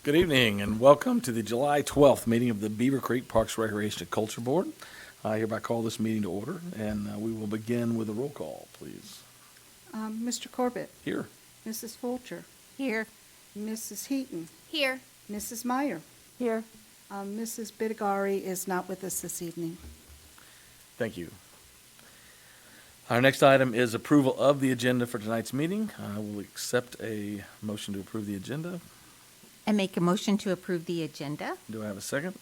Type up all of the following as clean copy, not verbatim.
Good evening and welcome to the July 12th meeting of the Beavercreek Parks Recreation and Culture Board. I hereby call this meeting to order, and we will begin with a roll call, please. Mr. Corbett, Here. Mrs. Fulcher, Here. Mrs. Heaton, Here. Mrs. Meyer. Here. Mrs. Bidigari is not with us this evening. Thank you. Our next item is approval of the agenda for tonight's meeting. I will accept a motion to approve the agenda. I make a motion to approve the agenda. Do I have a second?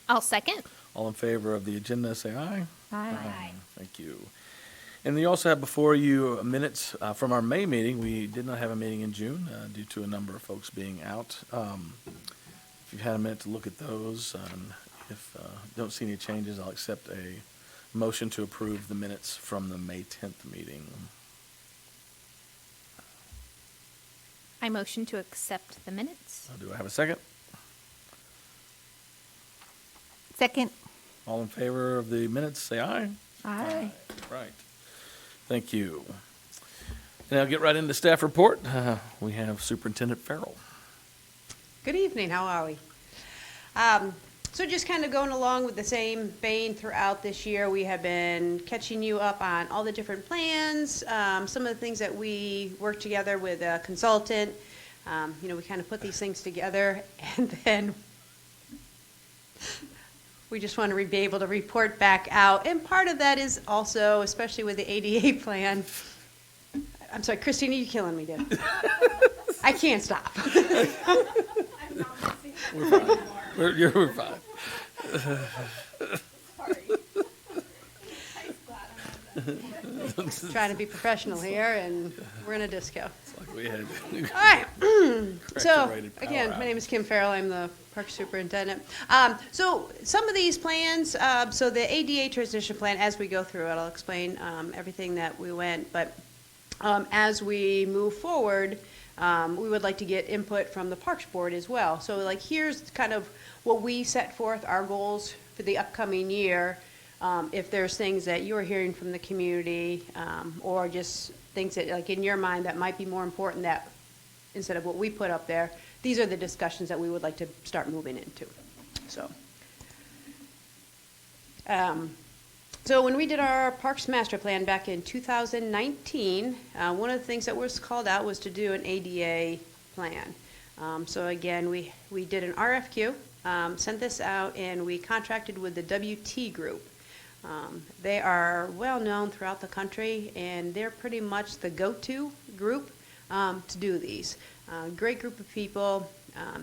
I'll second. All in favor of the agenda, say aye. Aye. Thank you. And you also have before you minutes from our May meeting. We did not have a meeting in June due to a number of folks being out. If you've had a minute to look at those, if don't see any changes, I'll accept a motion to approve the minutes from the May 10th meeting. I motion to accept the minutes. Do I have a second? Second. All in favor of the minutes, say aye. Aye. Right. Thank you. And I'll get right into staff report. We have Superintendent Farrell. Good evening, how are we? So just kind of going along with the same vein throughout this year, we have been catching you up on all the different plans, some of the things that we worked together with a consultant. We kind of put these things together, and then we just want to be able to report back out. And part of that is also, especially with the ADA plan, I'm sorry, Christina, you're killing me, dude. I can't stop. We're fine. We're fine. Trying to be professional here, and we're in a disco. It's like we had All right. So, correct-rated power again, my name is Kim Farrell. I'm the park superintendent. So some of these plans, so the ADA transition plan, as we go through it, I'll explain everything that we went. But as we move forward, we would like to get input from the Parks Board as well. So, like, here's kind of what we set forth, our goals for the upcoming year. If there's things that you're hearing from the community, or just things that, like, in your mind that might be more important that instead of what we put up there, these are the discussions that we would like to start moving into. So when we did our Parks Master Plan back in 2019, one of the things that was called out was to do an ADA plan. So again, we did an RFQ, sent this out, and we contracted with the WT Group. They are well known throughout the country, and they're pretty much the go-to group to do these. Great group of people.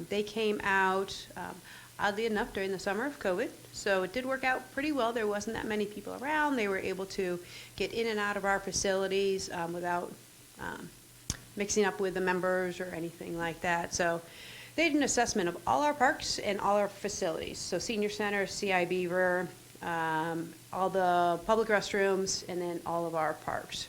They came out, oddly enough, during the summer of COVID, so it did work out pretty well. There wasn't that many people around. They were able to get in and out of our facilities without mixing up with the members or anything like that. So they did an assessment of all our parks and all our facilities. So senior center, CI Beaver, all the public restrooms, and then all of our parks.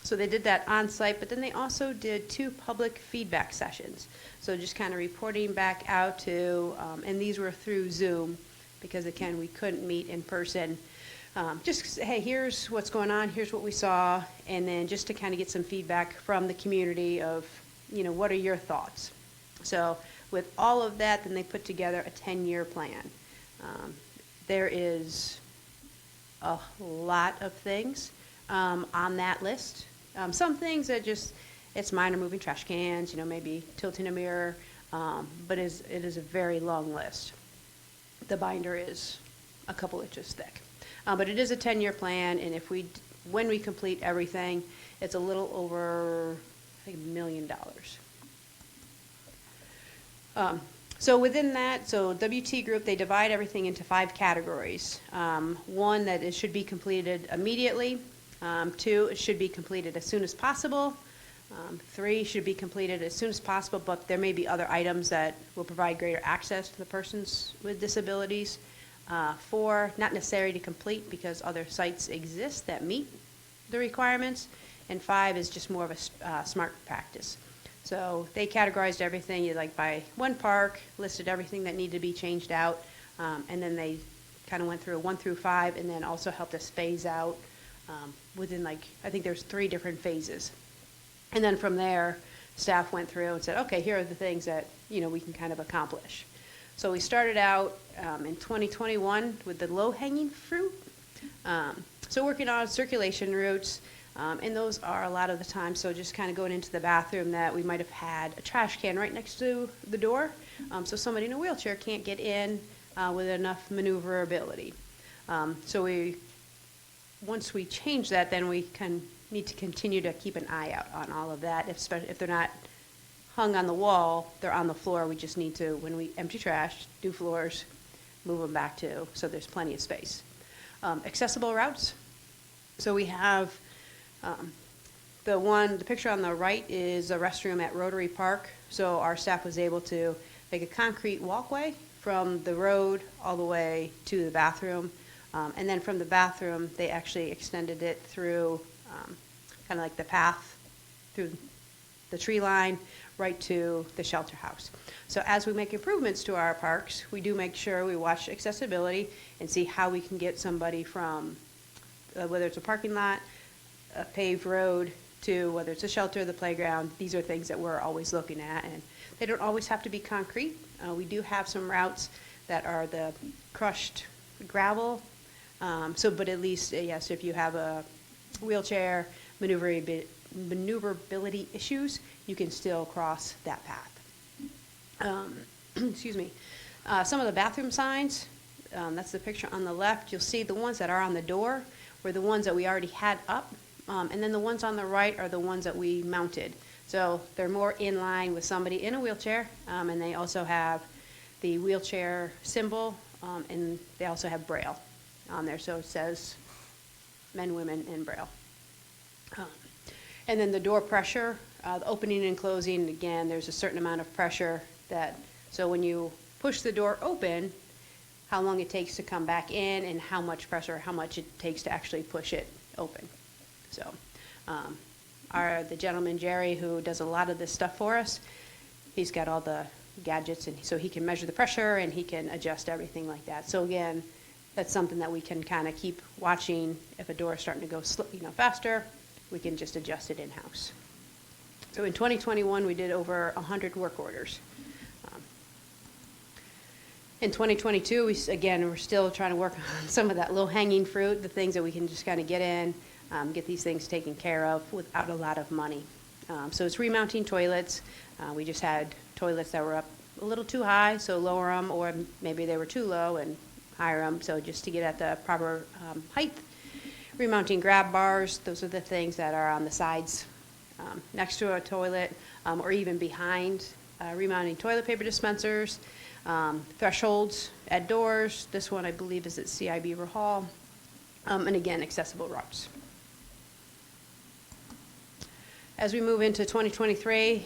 So they did that on site, but then they also did 2 public feedback sessions. So just kind of reporting back out to, and these were through Zoom, because again, we couldn't meet in person. Just, hey, here's what's going on, here's what we saw, and then just to kind of get some feedback from the community of, what are your thoughts? So with all of that, then they put together a 10-year plan. There is a lot of things on that list. Some things that just, it's minor, moving trash cans, maybe tilting a mirror, but it is a very long list. The binder is a couple inches thick. But it is a 10-year plan, and when we complete everything, it's a little over, I think, $1 million. So within that, so WT Group, they divide everything into 5 categories. 1, that it should be completed immediately. 2, it should be completed as soon as possible. 3, should be completed as soon as possible, but there may be other items that will provide greater access to the persons with disabilities. 4, not necessary to complete because other sites exist that meet the requirements. And 5 is just more of a smart practice. So they categorized everything like by one park, listed everything that needed to be changed out, and then they kind of went through 1 through 5, and then also helped us phase out within, like, I think there's 3 different phases. And then from there, staff went through and said, okay, here are the things that, we can kind of accomplish. So we started out in 2021 with the low-hanging fruit. So working on circulation routes, and those are a lot of the time, so just kind of going into the bathroom that we might have had a trash can right next to the door, so somebody in a wheelchair can't get in with enough maneuverability. Once we change that, then we need to continue to keep an eye out on all of that. If they're not hung on the wall, they're on the floor. We just need to, when we empty trash, do floors, move them back to, so there's plenty of space. Accessible routes. So we have the picture on the right is a restroom at Rotary Park. So our staff was able to make a concrete walkway from the road all the way to the bathroom. And then from the bathroom, they actually extended it through kind of like the path through the tree line right to the shelter house. So as we make improvements to our parks, we do make sure we watch accessibility and see how we can get somebody from, whether it's a parking lot, a paved road, to whether it's a shelter, the playground. These are things that we're always looking at, and they don't always have to be concrete. We do have some routes that are the crushed gravel. But at least, yes, if you have a wheelchair, maneuverability issues, you can still cross that path. Excuse me. Some of the bathroom signs, that's the picture on the left. You'll see the ones that are on the door were the ones that we already had up, and then the ones on the right are the ones that we mounted. So they're more in line with somebody in a wheelchair, and they also have the wheelchair symbol, and they also have Braille on there. So it says men, women, and Braille. And then the door pressure, the opening and closing, again, there's a certain amount of pressure so when you push the door open, how long it takes to come back in, and how much pressure, how much it takes to actually push it open. So the gentleman, Jerry, who does a lot of this stuff for us, he's got all the gadgets, and so he can measure the pressure and he can adjust everything like that. So again, that's something that we can kind of keep watching. If a door is starting to go faster, we can just adjust it in-house. So in 2021, we did over 100 work orders. In 2022, we're still trying to work on some of that low-hanging fruit, the things that we can just kind of get in, get these things taken care of without a lot of money. So it's remounting toilets. We just had toilets that were up a little too high, so lower them, or maybe they were too low and higher them, so just to get at the proper height. Remounting grab bars, those are the things that are on the sides next to a toilet, or even behind. Remounting toilet paper dispensers, thresholds at doors. This one, I believe, is at CI Beaver Hall. And again, accessible routes. As we move into 2023,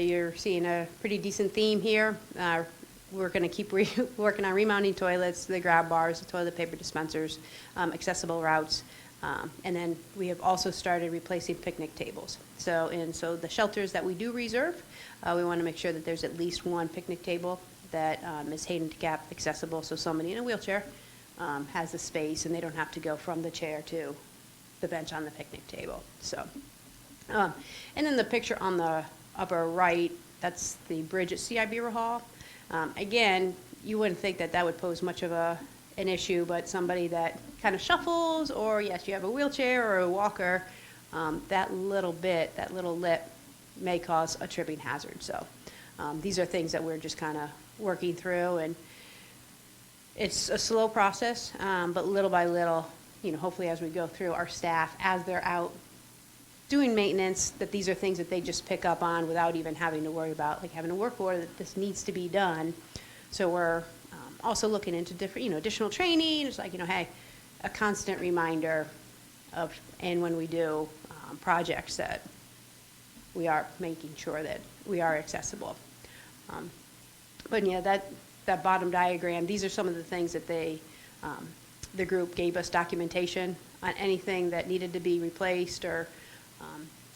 you're seeing a pretty decent theme here. We're going to keep working on remounting toilets, the grab bars, the toilet paper dispensers, accessible routes. And then we have also started replacing picnic tables. So the shelters that we do reserve, we want to make sure that there's at least one picnic table that is handicap accessible, so somebody in a wheelchair has the space and they don't have to go from the chair to the bench on the picnic table. So, and then the picture on the upper right, that's the bridge at CI Beaver Hall. Again, you wouldn't think that would pose much of an issue, but somebody that kind of shuffles, or yes, you have a wheelchair or a walker, that little lip may cause a tripping hazard. So these are things that we're just kind of working through, and it's a slow process, but little by little, hopefully as we go through, our staff, as they're out doing maintenance, that these are things that they just pick up on without even having to worry about, like having a work order that this needs to be done. So we're also looking into different, additional training. It's like, hey, a constant reminder of, and when we do projects, that we are making sure that we are accessible. But yeah, that bottom diagram, these are some of the things that the group gave us documentation on anything that needed to be replaced or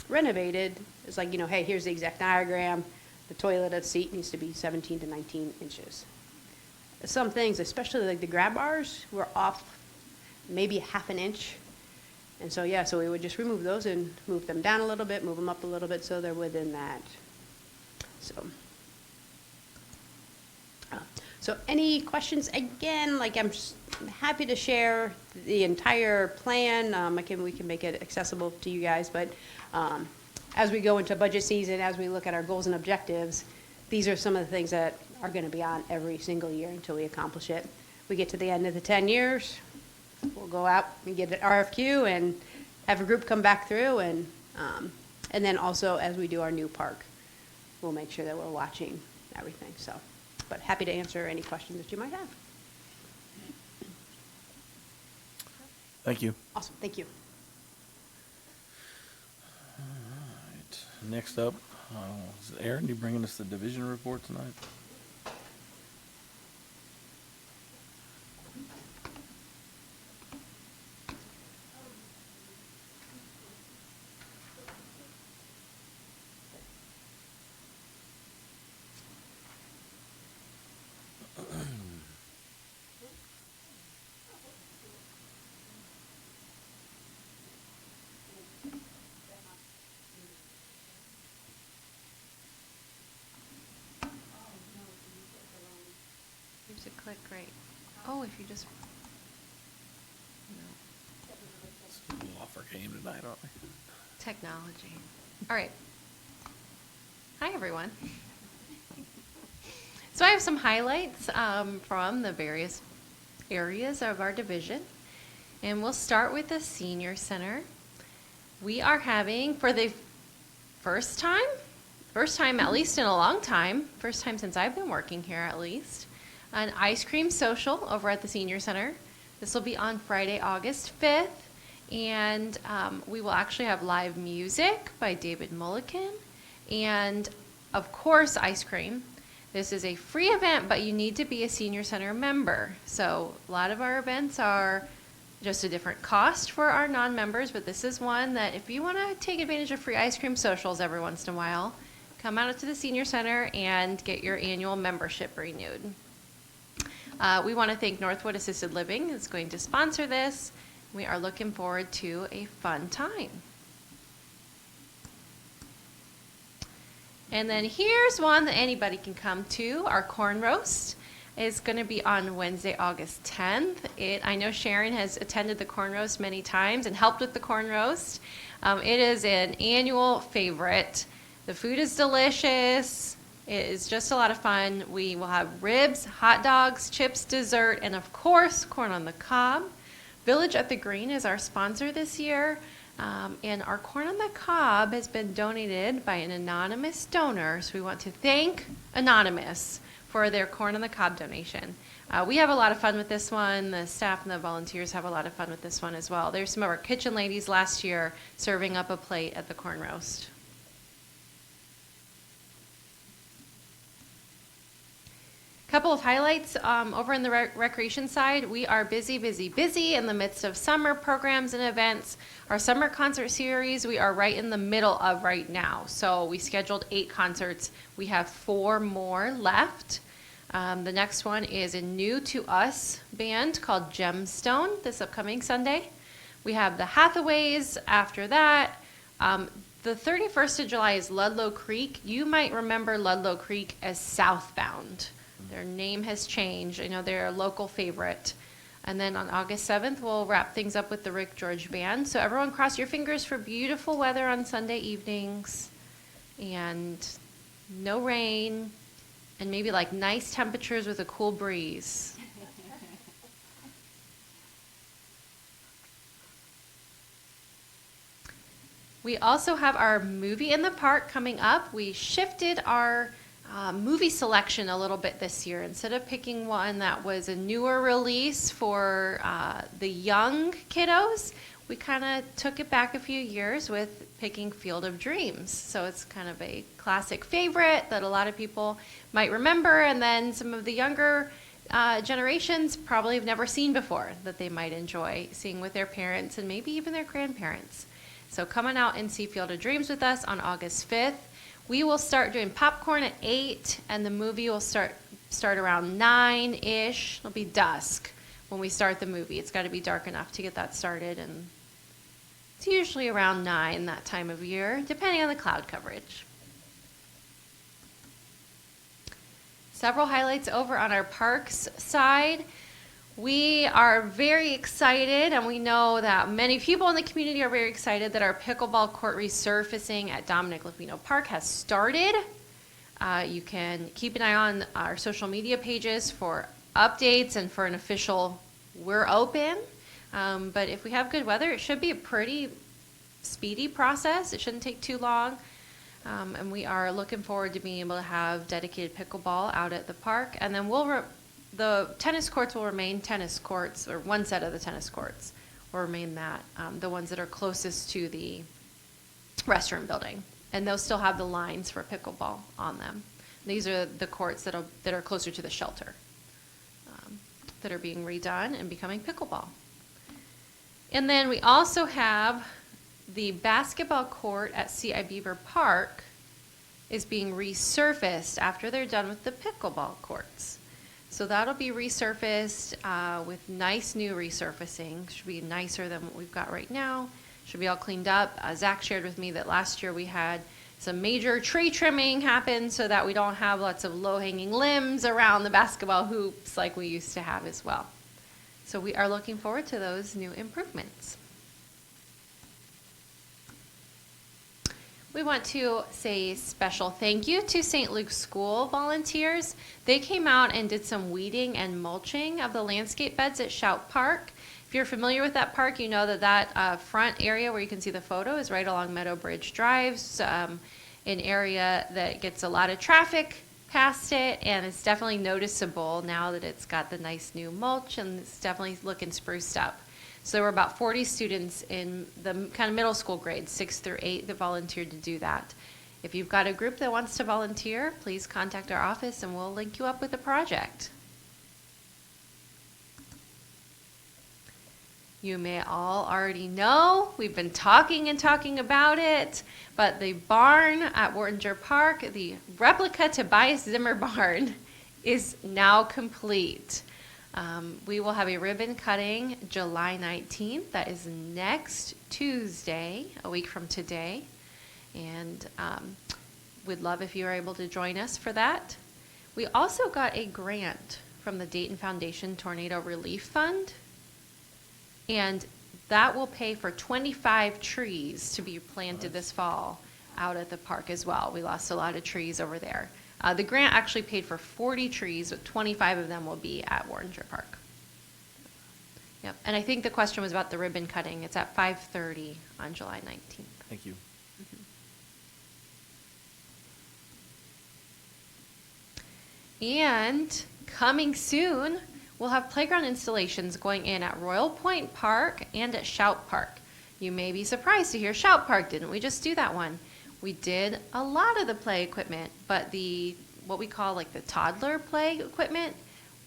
renovated. It's like, hey, here's the exact diagram. The toilet seat needs to be 17 to 19 inches. Some things, especially like the grab bars, were off maybe half an inch. And so, yeah, so we would just remove those and move them down a little bit, move them up a little bit, so they're within that. So. So any questions? Again, like I'm happy to share the entire plan. We can make it accessible to you guys, but as we go into budget season, as we look at our goals and objectives, these are some of the things that are going to be on every single year until we accomplish it. We get to the end of the 10 years, we'll go out and get an RFQ and have a group come back through, and then also as we do our new park, we'll make sure that we're watching everything. So. But happy to answer any questions that you might have. Thank you. Awesome, thank you. All right. Next up, is it Aaron, you bringing us the division report tonight? There's a click right. Oh, if you just. No. It's a little off our game tonight, aren't we? Technology. All right. Hi, everyone. So I have some highlights from the various areas of our division. And we'll start with the senior center. We are having, for the first time at least in a long time, first time since I've been working here at least, an ice cream social over at the senior center. This will be on Friday, August 5th. And we will actually have live music by David Mulliken. And, of course, ice cream. This is a free event, but you need to be a senior center member. So a lot of our events are just a different cost for our non-members, but this is one that if you want to take advantage of free ice cream socials every once in a while, come out to the senior center and get your annual membership renewed. We want to thank Northwood Assisted Living is going to sponsor this. We are looking forward to a fun time. And then here's one that anybody can come to. Our corn roast is going to be on Wednesday, August 10th. I know Sharon has attended the corn roast many times and helped with the corn roast. It is an annual favorite. The food is delicious. It is just a lot of fun. We will have ribs, hot dogs, chips, dessert, and of course, corn on the cob. Village at the Green is our sponsor this year. And our corn on the cob has been donated by an anonymous donor. So we want to thank Anonymous for their corn on the cob donation. We have a lot of fun with this one. The staff and the volunteers have a lot of fun with this one as well. There's some of our kitchen ladies last year serving up a plate at the corn roast. Couple of highlights over in the recreation side. We are busy in the midst of summer programs and events. Our summer concert series we are right in the middle of right now. So we scheduled 8 concerts. We have 4 more left. The next one is a new to us band called Gemstone this upcoming Sunday. We have the Hathaways after that. The 31st of July is Ludlow Creek. You might remember Ludlow Creek as Southbound. Their name has changed. I know they're a local favorite. And then on August 7th, we'll wrap things up with the Rick George Band. So everyone cross your fingers for beautiful weather on Sunday evenings and no rain and maybe like nice temperatures with a cool breeze. We also have our movie in the park coming up. We shifted our movie selection a little bit this year. Instead of picking one that was a newer release for the young kiddos, we kind of took it back a few years with picking Field of Dreams. So it's kind of a classic favorite that a lot of people might remember, and then some of the younger generations probably have never seen before that they might enjoy seeing with their parents and maybe even their grandparents. So come on out and see Field of Dreams with us on August 5th. We will start doing popcorn at 8, and the movie will start around 9-ish. It'll be dusk when we start the movie. It's got to be dark enough to get that started and It's usually around 9 that time of year, depending on the cloud coverage. Several highlights over on our parks side. We are very excited, and we know that many people in the community are very excited that our pickleball court resurfacing at Dominic Lefino Park has started. You can keep an eye on our social media pages for updates and for an official "we're open." But if we have good weather, it should be a pretty speedy process. It shouldn't take too long. And we are looking forward to being able to have dedicated pickleball out at the park. And then the tennis courts will remain tennis courts, or one set of the tennis courts will remain that, the ones that are closest to the restroom building. And they'll still have the lines for pickleball on them. These are the courts that are closer to the shelter, that are being redone and becoming pickleball. And then we also have the basketball court at C.I. Beaver Park is being resurfaced after they're done with the pickleball courts. So that'll be resurfaced with nice new resurfacing. Should be nicer than what we've got right now. Should be all cleaned up. Zach shared with me that last year we had some major tree trimming happen so that we don't have lots of low-hanging limbs around the basketball hoops like we used to have as well. So we are looking forward to those new improvements. We want to say a special thank you to St. Luke's School volunteers. They came out and did some weeding and mulching of the landscape beds at Shout Park. If you're familiar with that park, you know that front area where you can see the photo is right along Meadow Bridge Drive, an area that gets a lot of traffic past it, and it's definitely noticeable now that it's got the nice new mulch, and it's definitely looking spruced up. So there were about 40 students in the kind of middle school grades, 6 through 8, that volunteered to do that. If you've got a group that wants to volunteer, please contact our office and we'll link you up with a project. You may all already know, we've been talking about it, but the barn at Wartinger Park, the replica Tobias Zimmer barn, is now complete. We will have a ribbon cutting July 19th. That is next Tuesday, a week from today. And we'd love if you are able to join us for that. We also got a grant from the Dayton Foundation Tornado Relief Fund. And that will pay for 25 trees to be planted this fall out at the park as well. We lost a lot of trees over there. The grant actually paid for 40 trees, but 25 of them will be at Wartinger Park. Yep, and I think the question was about the ribbon cutting. It's at 5:30 on July 19th. Thank you. And coming soon, we'll have playground installations going in at Royal Point Park and at Shout Park. You may be surprised to hear Shout Park, didn't we just do that one? We did a lot of the play equipment, but what we call like the toddler play equipment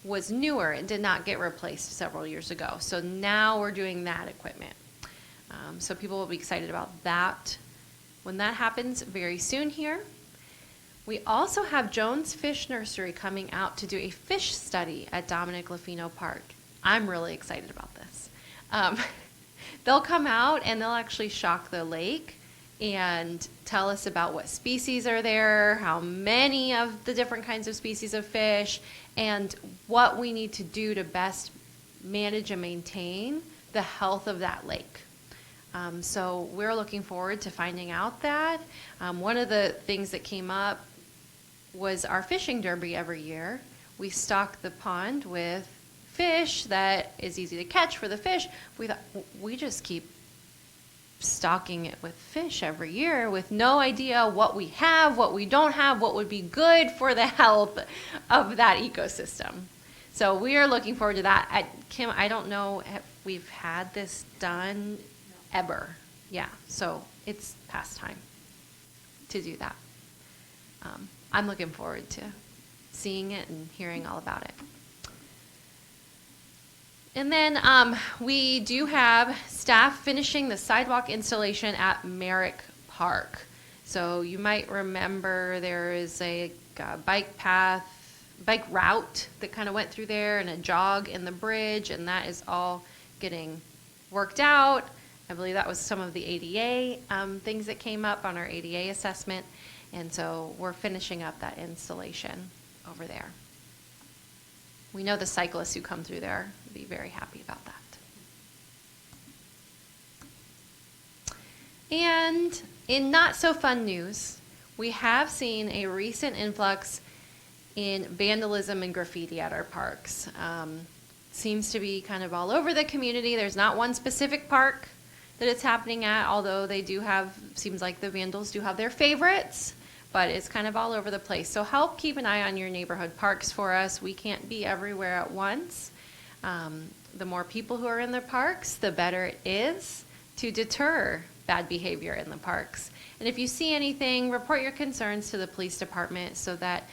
was newer and did not get replaced several years ago. So now we're doing that equipment. So people will be excited about that when that happens very soon here. We also have Jones Fish Nursery coming out to do a fish study at Dominic Lefino Park. I'm really excited about this. They'll come out and they'll actually shock the lake and tell us about what species are there, how many of the different kinds of species of fish, and what we need to do to best manage and maintain the health of that lake. So we're looking forward to finding out that. One of the things that came up was our fishing derby every year. We stock the pond with fish that is easy to catch for the fish. We thought, we just keep stocking it with fish every year with no idea what we have, what we don't have, what would be good for the health of that ecosystem. So we are looking forward to that. Kim, I don't know if we've had this done ever. Yeah, so it's past time to do that. I'm looking forward to seeing it and hearing all about it. And then we do have staff finishing the sidewalk installation at Merrick Park. So you might remember there is a bike route that kind of went through there and a jog in the bridge, and that is all getting worked out. I believe that was some of the ADA things that came up on our ADA assessment. And so we're finishing up that installation over there. We know the cyclists who come through there will be very happy about that. And in not so fun news, we have seen a recent influx in vandalism and graffiti at our parks. Seems to be kind of all over the community. There's not one specific park that it's happening at, although they do have, seems like the vandals do have their favorites, but it's kind of all over the place. So help keep an eye on your neighborhood parks for us. We can't be everywhere at once. The more people who are in the parks, the better it is to deter bad behavior in the parks. And if you see anything, report your concerns to the police department so that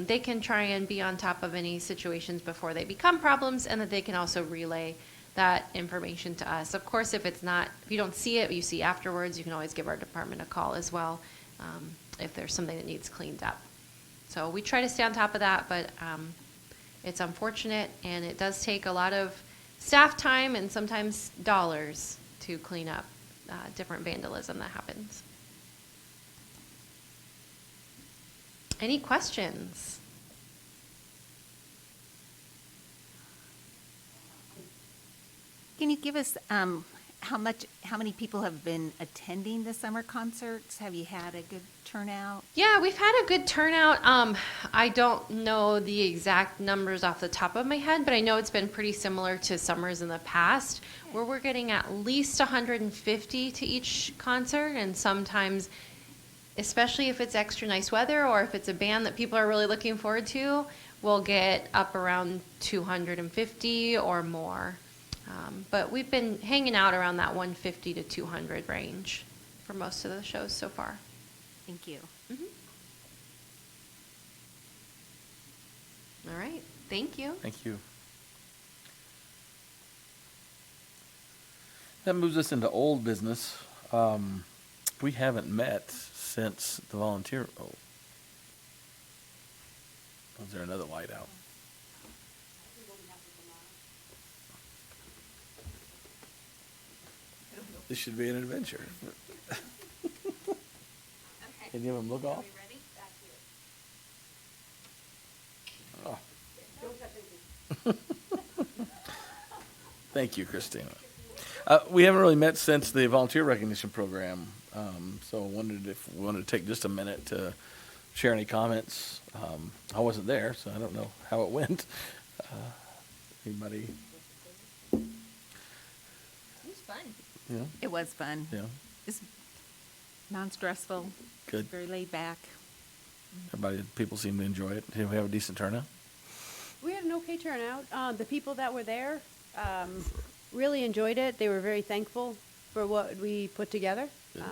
they can try and be on top of any situations before they become problems, and that they can also relay that information to us. Of course, if you don't see it, you see afterwards, you can always give our department a call as well if there's something that needs cleaned up. So we try to stay on top of that, but it's unfortunate, and it does take a lot of staff time and sometimes dollars to clean up different vandalism that happens. Any questions? Can you give us how many people have been attending the summer concerts? Have you had a good turnout? Yeah, we've had a good turnout. I don't know the exact numbers off the top of my head, but I know it's been pretty similar to summers in the past, where we're getting at least 150 to each concert, and sometimes, especially if it's extra nice weather or if it's a band that people are really looking forward to, we'll get up around 250 or more. But we've been hanging out around that 150 to 200 range for most of the shows so far. Thank you. All right, thank you. Thank you. That moves us into old business. We haven't met since the volunteer. Oh, is there another light out? This should be an adventure. Can you have them look off? Oh. Thank you, Christina. We haven't really met since the volunteer recognition program, so I wondered if we wanted to take just a minute to share any comments. I wasn't there, so I don't know how it went. Anybody? It was fun. Yeah. It was fun. Yeah. It's non-stressful. Good. Very laid back. People seem to enjoy it. Did we have a decent turnout? We had an okay turnout. The people that were there really enjoyed it. They were very thankful for what we put together. Good.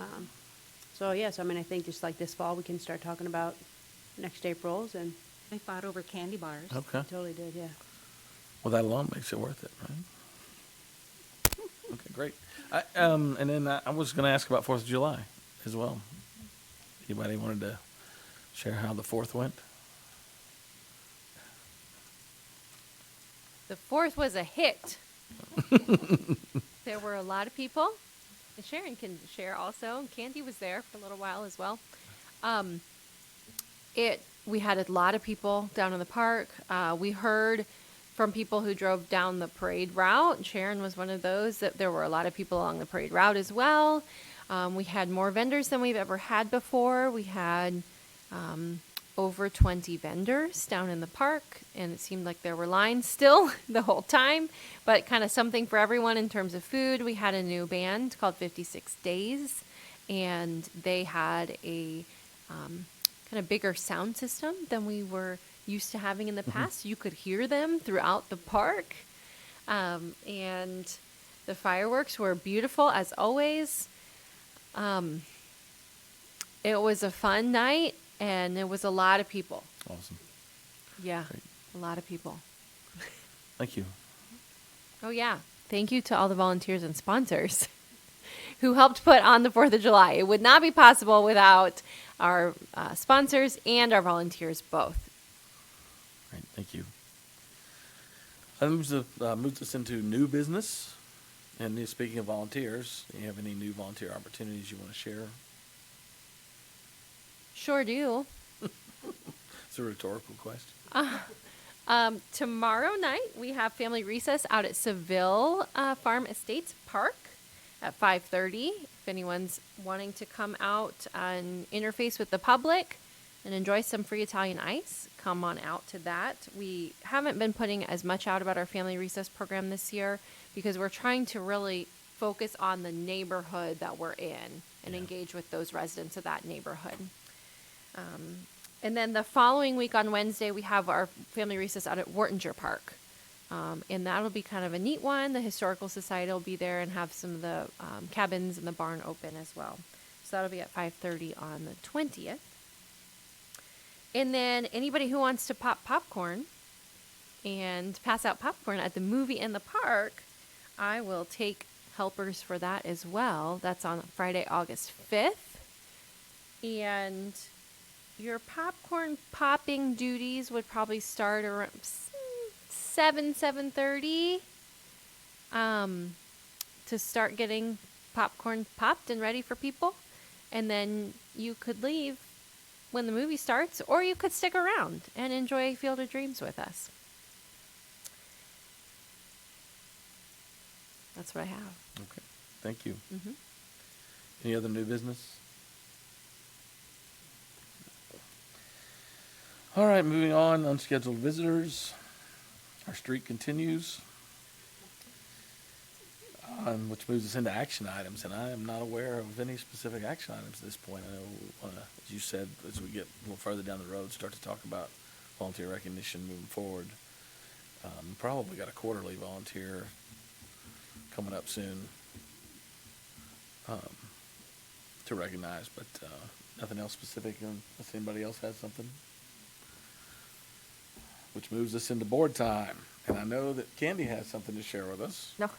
So yes, I mean, I think just like this fall, we can start talking about next April's, and They fought over candy bars. Okay. totally did, yeah. Well, that alone makes it worth it, right? Okay, great. And then I was going to ask about 4th of July as well. Anybody wanted to share how the 4th went? The 4th was a hit. There were a lot of people. And Sharon can share also. Candy was there for a little while as well. We had a lot of people down in the park. We heard from people who drove down the parade route. Sharon was one of those, that there were a lot of people along the parade route as well. We had more vendors than we've ever had before. We had over 20 vendors down in the park, and it seemed like there were lines still the whole time, but kind of something for everyone in terms of food. We had a new band called 56 Days, and they had a kind of bigger sound system than we were used to having in the past. You could hear them throughout the park, and the fireworks were beautiful as always. It was a fun night, and there was a lot of people. Awesome. Yeah, Great. a lot of people. Thank you. Oh, yeah. Thank you to all the volunteers and sponsors who helped put on the 4th of July. It would not be possible without our sponsors and our volunteers both. Great, thank you. That moves us into new business. And speaking of volunteers, do you have any new volunteer opportunities you want to share? Sure do. It's a rhetorical question. Tomorrow night, we have family recess out at Seville Farm Estates Park at 5:30. If anyone's wanting to come out and interface with the public and enjoy some free Italian ice, come on out to that. We haven't been putting as much out about our family recess program this year because we're trying to really focus on the neighborhood that we're in and Yeah. engage with those residents of that neighborhood. And then the following week on Wednesday, we have our family recess out at Wortinger Park. And that'll be kind of a neat one. The Historical Society will be there and have some of the cabins in the barn open as well. So that'll be at 5:30 on the 20th. And then anybody who wants to pop popcorn and pass out popcorn at the movie in the park, I will take helpers for that as well. That's on Friday, August 5th. And your popcorn popping duties would probably start around 7:30 to start getting popcorn popped and ready for people. And then you could leave when the movie starts, or you could stick around and enjoy Field of Dreams with us. That's what I have. Okay, thank you. Mhm. Any other new business? All right, moving on, unscheduled visitors. Our streak continues, which moves us into action items, and I am not aware of any specific action items at this point. I know, as you said, as we get a little further down the road, start to talk about volunteer recognition moving forward. Probably got a quarterly volunteer coming up soon to recognize, but nothing else specific unless anybody else has something. Which moves us into board time. And I know that Candy has something to share with us. No.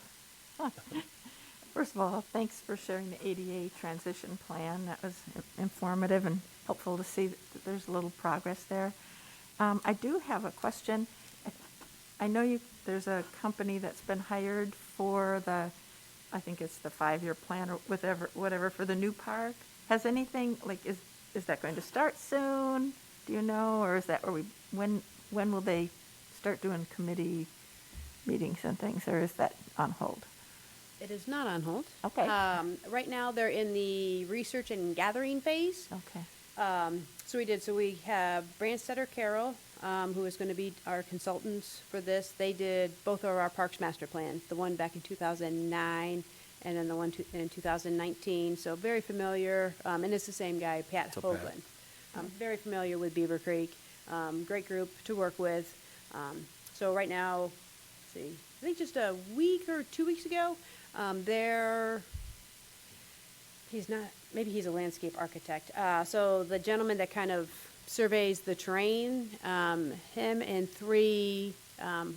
First of all, thanks for sharing the ADA transition plan. That was informative and helpful to see that there's a little progress there. I do have a question. I know there's a company that's been hired for I think it's the 5-year plan or whatever for the new park. Has anything, is that going to start soon? Do you know? Or is that, when will they start doing committee meetings and things, or is that on hold? It is not on hold. Okay. Right now, they're in the research and gathering phase. Okay. So we have Brandstetter Carroll, who is going to be our consultants for this. They did both of our parks master plans, the one back in 2009 and then the one in 2019. So very familiar, and it's the same guy, Pat So Pat. Hoagland. Very familiar with Beavercreek. Great group to work with. So right now, let's see, I think just a week or 2 weeks ago, maybe he's a landscape architect. So the gentleman that kind of surveys the terrain, him and 3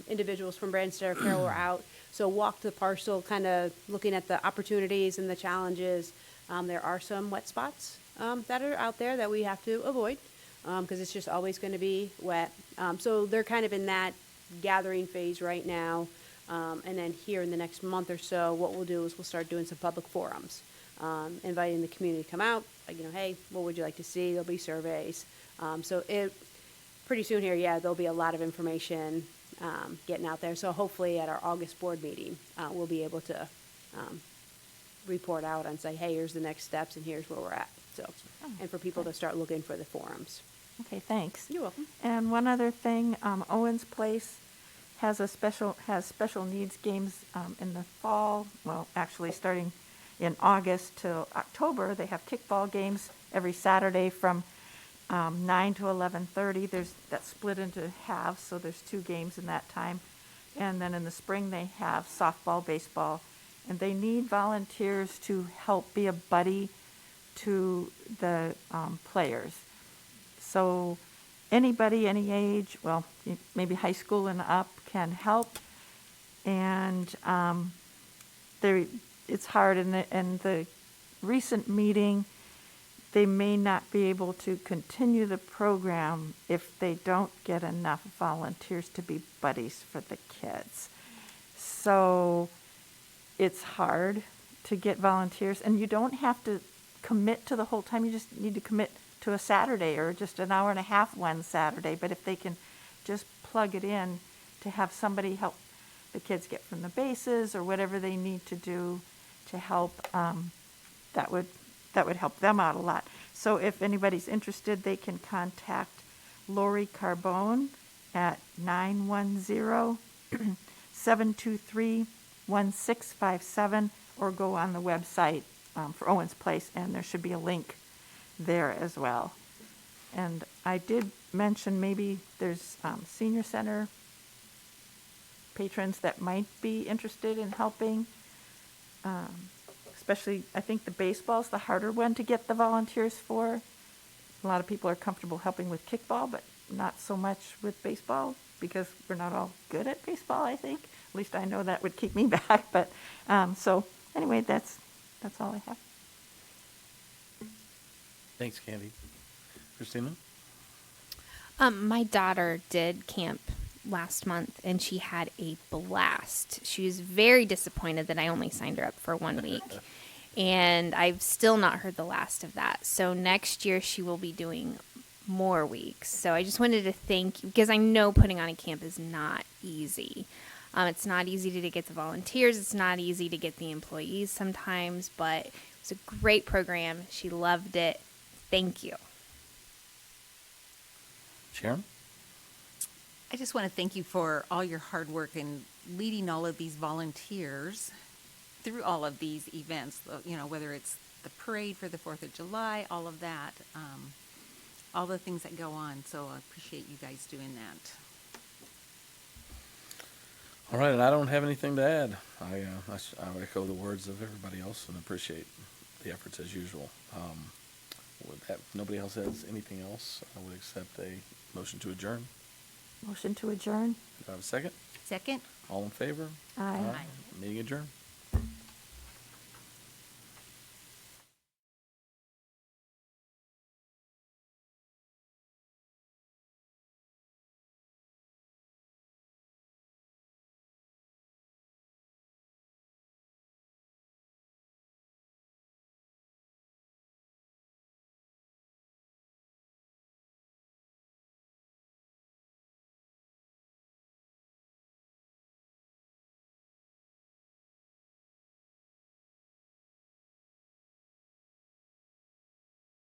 individuals from Brandstetter Carroll were out. So walked the parcel, kind of looking at the opportunities and the challenges. There are some wet spots that are out there that we have to avoid because it's just always going to be wet. So they're kind of in that gathering phase right now. And then here in the next month or so, what we'll do is we'll start doing some public forums, inviting the community to come out. Hey, what would you like to see? There'll be surveys. So pretty soon here, there'll be a lot of information getting out there. So hopefully at our August board meeting, we'll be able to report out and say, hey, here's the next steps and here's where we're at. So, and for people to start looking for the forums. Okay, thanks. You're welcome. And one other thing, Owens Place has special needs games in the fall. Well, actually starting in August till October. They have kickball games every Saturday from 9 to 11:30. That's split into halves, so there's 2 games in that time. And then in the spring they have softball, baseball, and they need volunteers to help be a buddy to the players. So anybody, any age, well, maybe high school and up can help. And it's hard. In the recent meeting, they may not be able to continue the program if they don't get enough volunteers to be buddies for the kids. So it's hard to get volunteers, and you don't have to commit to the whole time. You just need to commit to a Saturday or just an hour and a half one Saturday. But if they can just plug it in to have somebody help the kids get from the bases or whatever they need to do to help, that would help them out a lot. So if anybody's interested, they can contact Lori Carbone at 910-723-1657, or go on the website for Owens Place, and there should be a link there as well. And I did mention maybe there's senior center patrons that might be interested in helping. Especially, I think the baseball's the harder one to get the volunteers for. A lot of people are comfortable helping with kickball, but not so much with baseball because we're not all good at baseball, I think. At least I know that would keep me back. But so anyway, that's all I have. Thanks, Candy. Christina? My daughter did camp last month, and she had a blast. She was very disappointed that I only signed her up for 1 week, and I've still not heard the last of that. So next year she will be doing more weeks. So I just wanted to thank you, because I know putting on a camp is not easy. It's not easy to get the volunteers. It's not easy to get the employees sometimes, but it was a great program. She loved it. Thank you. Sharon? I just want to thank you for all your hard work in leading all of these volunteers through all of these events, you know, whether it's the parade for the 4th of July, all of that, all the things that go on. So I appreciate you guys doing that. All right, and I don't have anything to add. I echo the words of everybody else and appreciate the efforts as usual. If nobody else has anything else, I would accept a motion to adjourn. Motion to adjourn. Do I have a second? Second? All in favor? Aye. Meeting adjourned.